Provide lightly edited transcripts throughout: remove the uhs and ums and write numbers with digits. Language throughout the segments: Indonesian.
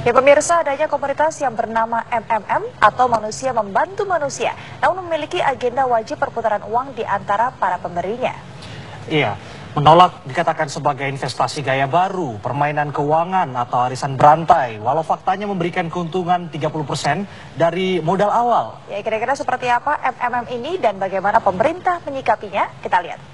Ya pemirsa, adanya komunitas yang bernama MMM atau Manusia Membantu Manusia, namun memiliki agenda wajib perputaran uang di antara para pemberinya. Iya, menolak dikatakan sebagai investasi gaya baru, permainan keuangan atau arisan berantai, walau faktanya memberikan keuntungan 30% dari modal awal. Ya kira-kira seperti apa MMM ini dan bagaimana pemerintah menyikapinya, kita lihat.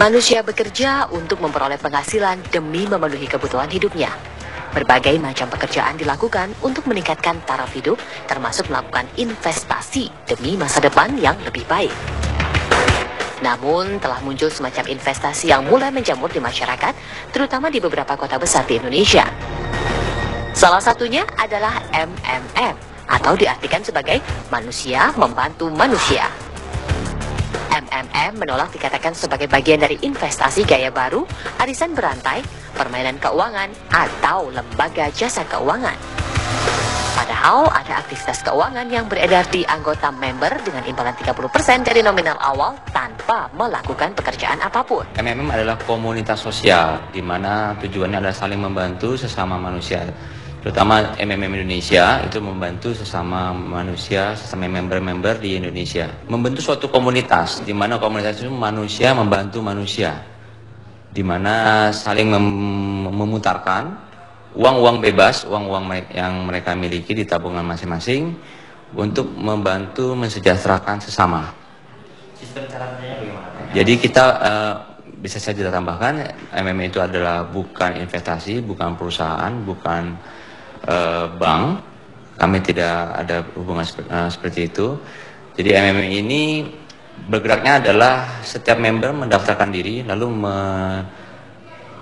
Manusia bekerja untuk memperoleh penghasilan demi memenuhi kebutuhan hidupnya. Berbagai macam pekerjaan dilakukan untuk meningkatkan taraf hidup, termasuk melakukan investasi demi masa depan yang lebih baik. Namun, telah muncul semacam investasi yang mulai menjamur di masyarakat, terutama di beberapa kota besar di Indonesia. Salah satunya adalah MMM, atau diartikan sebagai Manusia Membantu Manusia. MMM menolak dikatakan sebagai bagian dari investasi gaya baru, arisan berantai, permainan keuangan, atau lembaga jasa keuangan. Padahal ada aktivitas keuangan yang beredar di anggota member dengan imbalan 30% dari nominal awal tanpa melakukan pekerjaan apapun. MMM adalah komunitas sosial, di mana tujuannya adalah saling membantu sesama manusia. Terutama MMM Indonesia itu membantu sesama manusia, sesama member-member di Indonesia. Membentuk suatu komunitas, di mana komunitas itu manusia membantu manusia. Di mana saling memutarkan uang-uang bebas, uang-uang yang mereka miliki di tabungan masing-masing untuk membantu mensejahterakan sesama. Sistem caranya bagaimana? Jadi kita bisa saja tambahkan, MMM itu adalah bukan investasi, bukan perusahaan, bukan bank. Kami tidak ada hubungan seperti itu. Jadi MMM ini bergeraknya adalah setiap member mendaftarkan diri lalu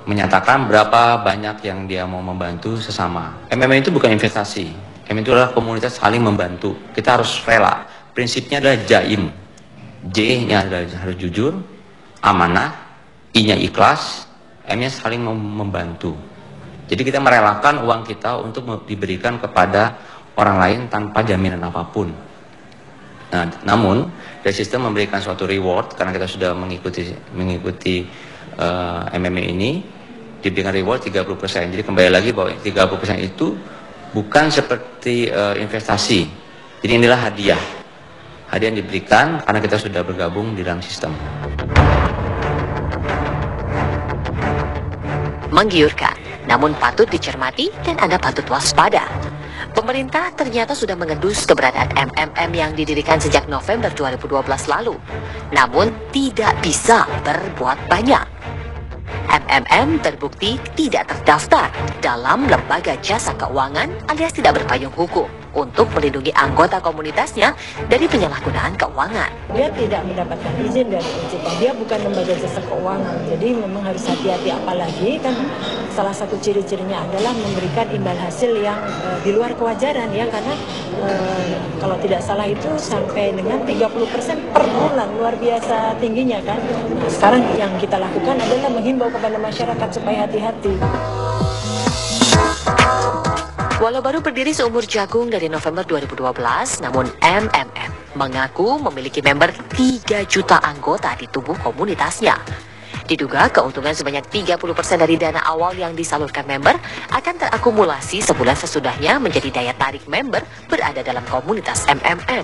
menyatakan berapa banyak yang dia mau membantu sesama. MMM itu bukan investasi. MMM itu adalah komunitas saling membantu. Kita harus rela. Prinsipnya adalah jaim. J-nya adalah harus jujur, amanah, I-nya ikhlas, M-nya saling membantu. Jadi kita merelakan uang kita untuk diberikan kepada orang lain tanpa jaminan apapun. Nah, namun dari sistem memberikan suatu reward karena kita sudah mengikuti MMM ini, diberikan reward 30%. Jadi kembali lagi bahwa 30% itu bukan seperti investasi. Jadi inilah hadiah. Hadiah yang diberikan karena kita sudah bergabung di dalam sistem. Menggiurkan, namun patut dicermati dan Anda patut waspada. Pemerintah ternyata sudah mengendus keberadaan MMM yang didirikan sejak November 2012 lalu, namun tidak bisa berbuat banyak. MMM terbukti tidak terdaftar dalam lembaga jasa keuangan alias tidak berpayung hukum untuk melindungi anggota komunitasnya dari penyalahgunaan keuangan. Dia tidak mendapatkan izin dari OJK, dia bukan lembaga jasa keuangan, jadi memang harus hati-hati. Apalagi kan salah satu ciri-cirinya adalah memberikan imbal hasil yang di luar kewajaran ya, karena kalau tidak salah itu sampai dengan 30% per bulan, luar biasa tingginya kan. Nah, sekarang yang kita lakukan adalah menghimbau kepada masyarakat supaya hati-hati. Walau baru berdiri seumur jagung dari November 2012, namun MMM mengaku memiliki member 3 juta anggota di tubuh komunitasnya. Diduga keuntungan sebanyak 30% dari dana awal yang disalurkan member akan terakumulasi sebulan sesudahnya menjadi daya tarik member berada dalam komunitas MMM.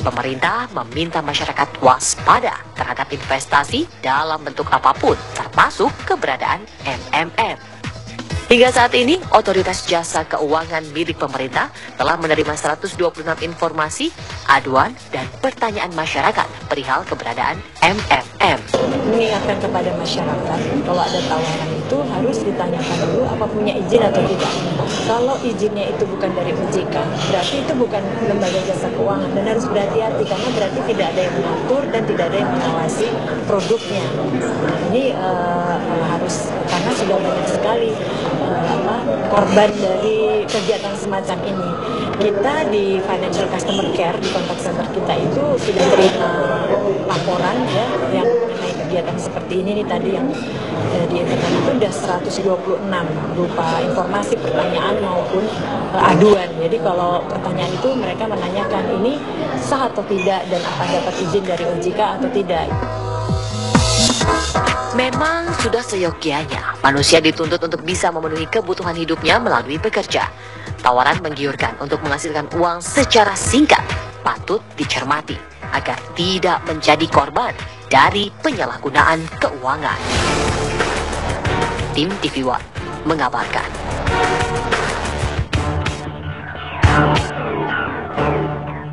Pemerintah meminta masyarakat waspada terhadap investasi dalam bentuk apapun, termasuk keberadaan MMM. Hingga saat ini, Otoritas Jasa Keuangan milik pemerintah telah menerima 126 informasi, aduan, dan pertanyaan masyarakat perihal keberadaan MMM. Mengingatkan kepada masyarakat, kalau ada tawaran itu harus ditanyakan dulu apa punya izin atau tidak. Kalau izinnya itu bukan dari OJK, berarti itu bukan lembaga jasa keuangan dan harus berhati-hati karena berarti tidak ada yang mengatur dan tidak ada yang mengawasi produknya. Nah, ini harus, karena sudah banyak sekali korban dari kegiatan semacam ini. Kita di Financial Customer Care, di kontak center kita itu sudah terima laporan ya yang mengenai kegiatan seperti ini nih tadi yang di internet itu udah 126 berupa informasi, pertanyaan maupun aduan. Jadi kalau pertanyaan itu mereka menanyakan ini sah atau tidak dan apa dapat izin dari OJK atau tidak. Memang sudah seyogyanya manusia dituntut untuk bisa memenuhi kebutuhan hidupnya melalui bekerja. Tawaran menggiurkan untuk menghasilkan uang secara singkat patut dicermati agar tidak menjadi korban dari penyalahgunaan keuangan. Tim TV One mengabarkan.